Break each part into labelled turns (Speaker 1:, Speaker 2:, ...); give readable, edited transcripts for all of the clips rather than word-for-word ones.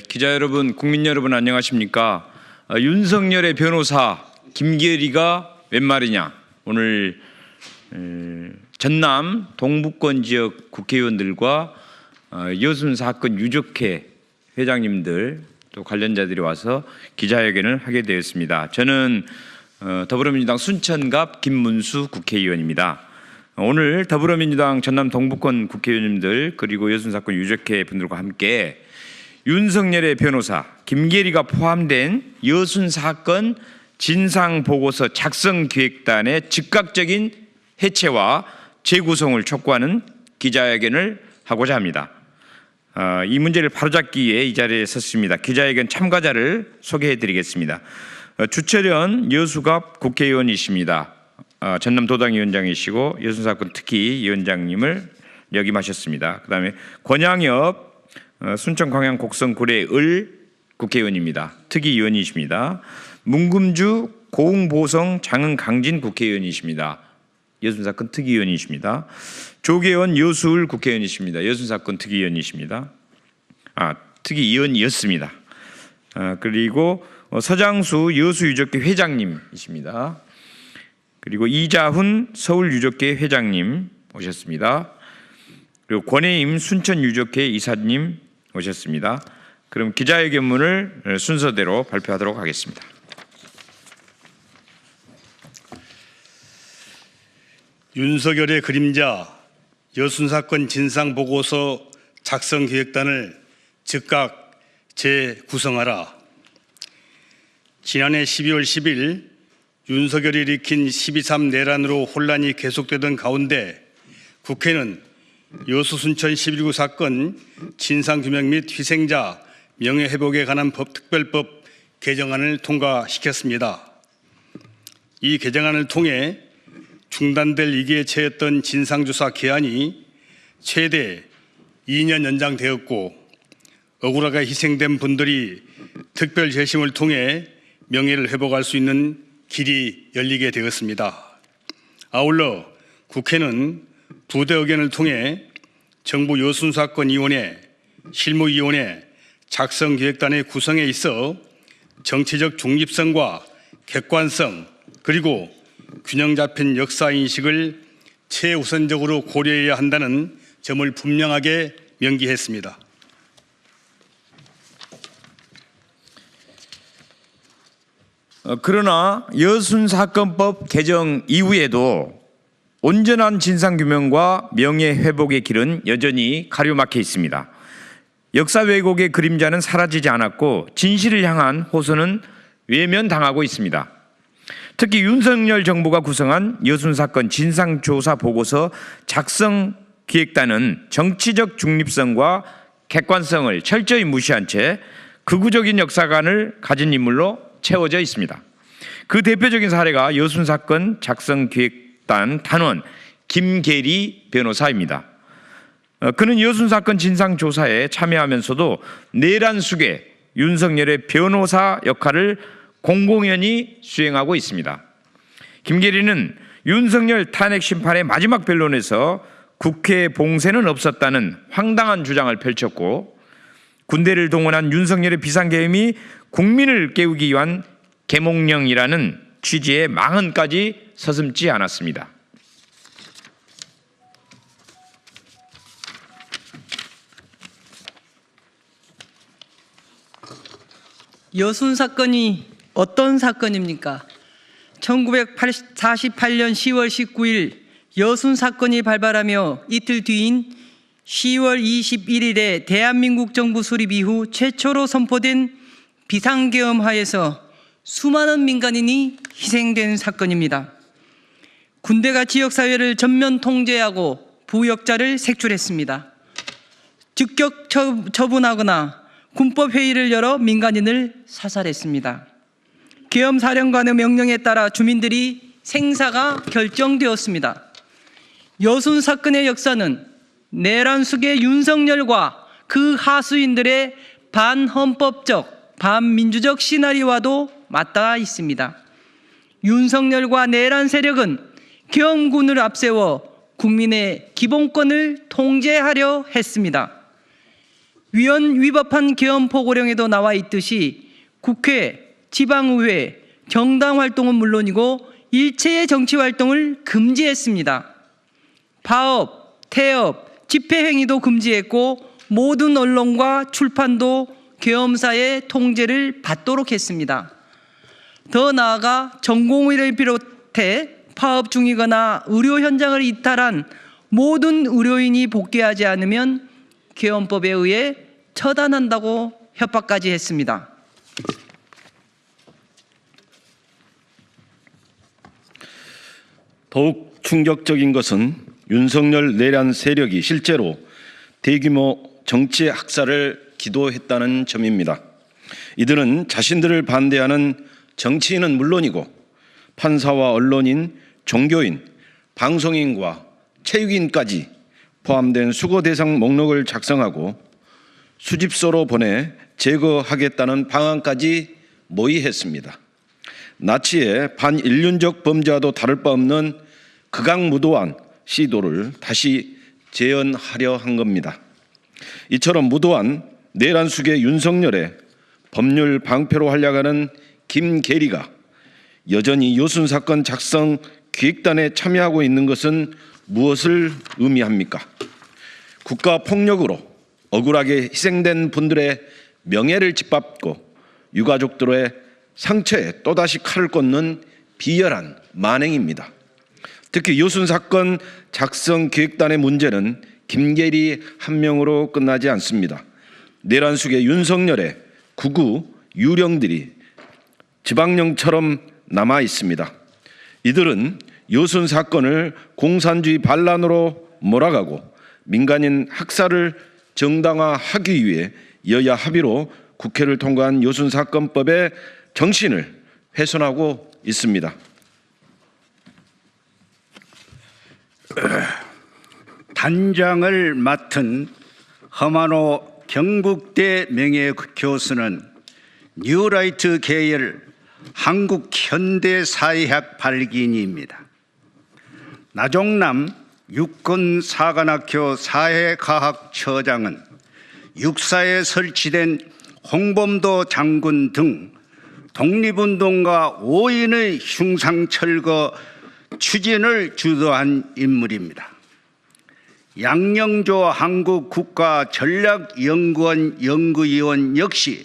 Speaker 1: 기자 여러분, 국민 여러분 안녕하십니까? 윤석열의 변호사 김계리가 웬 말이냐? 오늘 전남 동북권 지역 국회의원들과 여순 사건 유족회 회장님들 또 관련자들이 와서 기자회견을 하게 되었습니다. 저는 더불어민주당 순천갑 김문수 국회의원입니다. 오늘 더불어민주당 전남 동북권 국회의원님들 그리고 여순 사건 유족회 분들과 함께 윤석열의 변호사 김계리가 포함된 여순 사건 진상보고서 작성기획단의 즉각적인 해체와 재구성을 촉구하는 기자회견을 하고자 합니다. 이 문제를 바로잡기 위해 이 자리에 섰습니다. 기자회견 참가자를 소개해드리겠습니다. 주철현 여수갑 국회의원이십니다. 전남도당위원장이시고 여순 사건 특히 위원장님을 역임하셨습니다. 그 다음에 권양엽 순천 광양 곡성 구례 을 국회의원입니다. 특위위원이십니다. 문금주 고흥보성 장흥 강진 국회의원이십니다. 여순 사건 특위위원이십니다. 조계원 여수을 국회의원이십니다. 여순 사건 특위위원이십니다. 특위위원이었습니다. 그리고 서장수 여수유족회 회장님이십니다. 그리고 이자훈 서울유족회 회장님 오셨습니다. 그리고 권혜임 순천유족회 이사님 오셨습니다. 그럼 기자회견문을 순서대로 발표하도록 하겠습니다.
Speaker 2: 윤석열의 그림자 여순 사건 진상보고서 작성기획단을 즉각 재구성하라. 지난해 12월 10일 윤석열이 일으킨 12.3 내란으로 혼란이 계속되던 가운데 국회는 여수 순천 11.9 사건 진상규명 및 희생자 명예회복에 관한 특별법 개정안을 통과시켰습니다. 이 개정안을 통해 중단될 위기에 처했던 진상조사 기한이 최대 2년 연장되었고 억울하게 희생된 분들이 특별재심을 통해 명예를 회복할 수 있는 길이 열리게 되었습니다. 아울러 국회는 부대 의견을 통해 정부 여순 사건 위원회, 실무위원회, 작성기획단의 구성에 있어 정치적 중립성과 객관성 그리고 균형 잡힌 역사인식을 최우선적으로 고려해야 한다는 점을 분명하게 명기했습니다.
Speaker 1: 그러나 여순 사건법 개정 이후에도 온전한 진상규명과 명예회복의 길은 여전히 가로막혀 있습니다. 역사 왜곡의 그림자는 사라지지 않았고 진실을 향한 호소는 외면당하고 있습니다. 특히 윤석열 정부가 구성한 여순 사건 진상조사 보고서 작성기획단은 정치적 중립성과 객관성을 철저히 무시한 채 극우적인 역사관을 가진 인물로 채워져 있습니다. 그 대표적인 사례가 여순 사건 작성기획단 단원 김계리 변호사입니다. 그는 여순 사건 진상조사에 참여하면서도 내란 수괴 윤석열의 변호사 역할을 공공연히 수행하고 있습니다. 김계리는 윤석열 탄핵 심판의 마지막 변론에서 국회 봉쇄는 없었다는 황당한 주장을 펼쳤고 군대를 동원한 윤석열의 비상계엄이 국민을 깨우기 위한 계몽령이라는 취지의 망언까지 서슴지 않았습니다.
Speaker 3: 여순 사건이 어떤 사건입니까? 1948년 10월 19일 여순 사건이 발발하며 이틀 뒤인 10월 21일에 대한민국 정부 수립 이후 최초로 선포된 비상계엄 하에서 수많은 민간인이 희생된 사건입니다. 군대가 지역사회를 전면 통제하고 부역자를 색출했습니다. 즉격 처분하거나 군법회의를 열어 민간인을 사살했습니다. 계엄사령관의 명령에 따라 주민들이 생사가 결정되었습니다. 여순 사건의 역사는 내란 수괴 윤석열과 그 하수인들의 반헌법적, 반민주적 시나리오와도 맞닿아 있습니다. 윤석열과 내란 세력은 계엄군을 앞세워 국민의 기본권을 통제하려 했습니다. 위헌 위법한 계엄 포고령에도 나와 있듯이 국회, 지방의회, 정당 활동은 물론이고 일체의 정치 활동을 금지했습니다. 파업, 태업, 집회 행위도 금지했고 모든 언론과 출판도 계엄사의 통제를 받도록 했습니다. 더 나아가 전공의를 비롯해 파업 중이거나 의료 현장을 이탈한 모든 의료인이 복귀하지 않으면 계엄법에 의해 처단한다고 협박까지 했습니다.
Speaker 4: 더욱 충격적인 것은 윤석열 내란 세력이 실제로 대규모 정치 학살을 기도했다는 점입니다. 이들은 자신들을 반대하는 정치인은 물론이고 판사와 언론인, 종교인, 방송인과 체육인까지 포함된 수거 대상 목록을 작성하고 수집소로 보내 제거하겠다는 방안까지 모의했습니다. 나치의 반인륜적 범죄와도 다를 바 없는 극악무도한 시도를 다시 재현하려 한 겁니다. 이처럼 무도한 내란 수계 윤석열의 법률 방패로 활약하는 김계리가 여전히 요순 사건 작성 기획단에 참여하고 있는 것은 무엇을 의미합니까? 국가 폭력으로 억울하게 희생된 분들의 명예를 짓밟고 유가족들의 상처에 또다시 칼을 꽂는 비열한 만행입니다. 특히 요순 사건 작성 기획단의 문제는 김계리 한 명으로 끝나지 않습니다. 내란 수계 윤석열의 구구 유령들이 지방령처럼 남아 있습니다. 이들은 요순 사건을 공산주의 반란으로 몰아가고 민간인 학살을 정당화하기 위해 여야 합의로 국회를 통과한 요순 사건법의 정신을 훼손하고 있습니다.
Speaker 5: 단장을 맡은 허만호 경북대 명예교수는 뉴라이트 계열 한국 현대사회학 발기인입니다. 나종남 육군사관학교 사회과학처장은 육사에 설치된 홍범도 장군 등 독립운동가 5인의 흉상철거 추진을 주도한 인물입니다. 양영조 한국국가전략연구원 연구위원 역시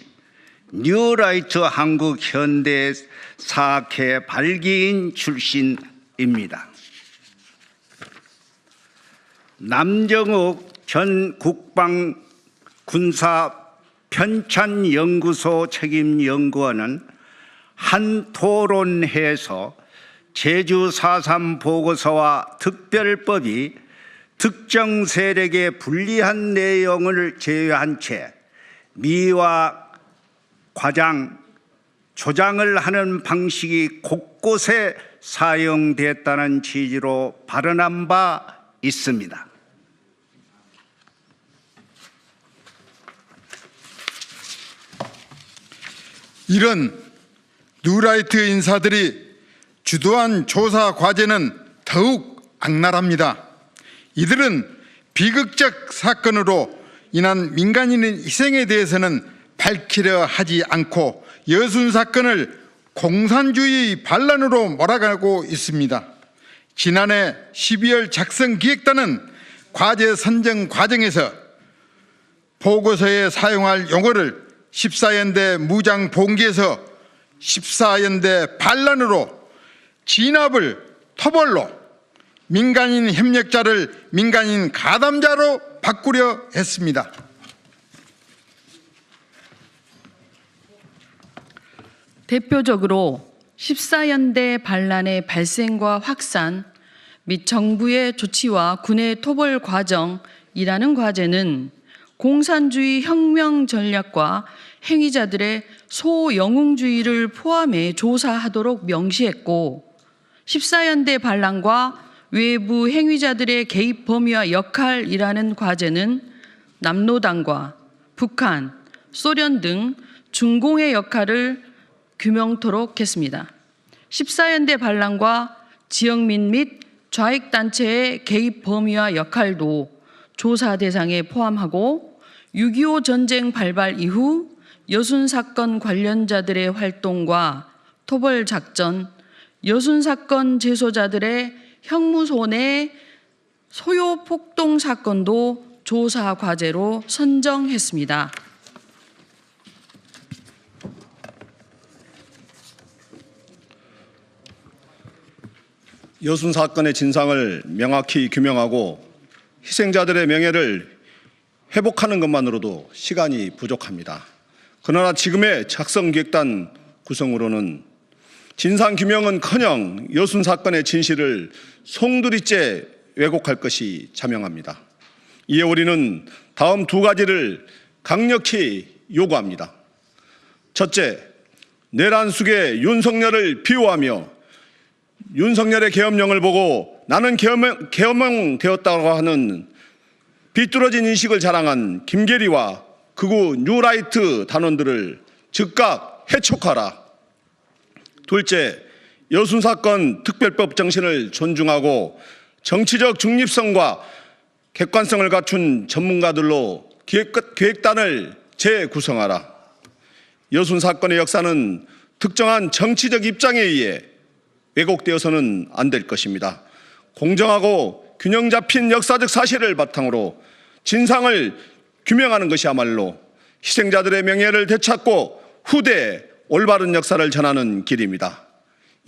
Speaker 5: 뉴라이트 한국현대사학회 발기인 출신입니다. 남정욱 전 국방군사편찬연구소 책임연구원은 한 토론회에서 제주 4.3 보고서와 특별법이 특정 세력에 불리한 내용을 제외한 채 미화, 과장, 조장을 하는 방식이 곳곳에 사용됐다는 취지로 발언한 바 있습니다.
Speaker 6: 이런 뉴라이트 인사들이 주도한 조사 과제는 더욱 악랄합니다. 이들은 비극적 사건으로 인한 민간인의 희생에 대해서는 밝히려 하지 않고 여순 사건을 공산주의 반란으로 몰아가고 있습니다. 지난해 12월 작성 기획단은 과제 선정 과정에서 보고서에 사용할 용어를 14연대 무장 봉기에서 14연대 반란으로 진압을 토벌로 민간인 협력자를 민간인 가담자로 바꾸려 했습니다.
Speaker 7: 대표적으로 14연대 반란의 발생과 확산 및 정부의 조치와 군의 토벌 과정이라는 과제는 공산주의 혁명 전략과 행위자들의 소영웅주의를 포함해 조사하도록 명시했고 14연대 반란과 외부 행위자들의 개입 범위와 역할이라는 과제는 남로당과 북한, 소련 등 중공의 역할을 규명토록 했습니다. 14연대 반란과 지역민 및 좌익단체의 개입 범위와 역할도 조사 대상에 포함하고 6.25 전쟁 발발 이후 여순 사건 관련자들의 활동과 토벌 작전, 여순 사건 재소자들의 형무소 내 소요 폭동 사건도 조사 과제로 선정했습니다.
Speaker 8: 여순 사건의 진상을 명확히 규명하고 희생자들의 명예를 회복하는 것만으로도 시간이 부족합니다. 그러나 지금의 작성기획단 구성으로는 진상규명은커녕 여순 사건의 진실을 송두리째 왜곡할 것이 자명합니다. 이에 우리는 다음 두 가지를 강력히 요구합니다. 첫째, 내란 숙의 윤석열을 비호하며 윤석열의 계엄령을 보고 나는 계엄령되었다고 하는 비뚤어진 인식을 자랑한 김계리와 극우 뉴라이트 단원들을 즉각 해촉하라. 둘째, 여순 사건 특별법 정신을 존중하고 정치적 중립성과 객관성을 갖춘 전문가들로 기획단을 재구성하라. 여순 사건의 역사는 특정한 정치적 입장에 의해 왜곡되어서는 안 될 것입니다. 공정하고 균형 잡힌 역사적 사실을 바탕으로 진상을 규명하는 것이야말로 희생자들의 명예를 되찾고 후대에 올바른 역사를 전하는 길입니다.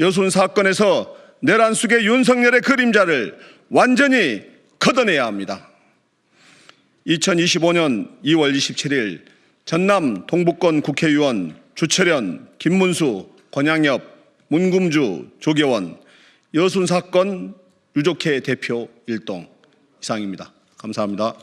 Speaker 8: 여순 사건에서 내란 숙의 윤석열의 그림자를 완전히 걷어내야 합니다. 2025년 2월 27일 전남 동북권 국회의원 주철현, 김문수, 권양엽, 문금주, 조계원, 여순 사건 유족회 대표 일동 이상입니다. 감사합니다.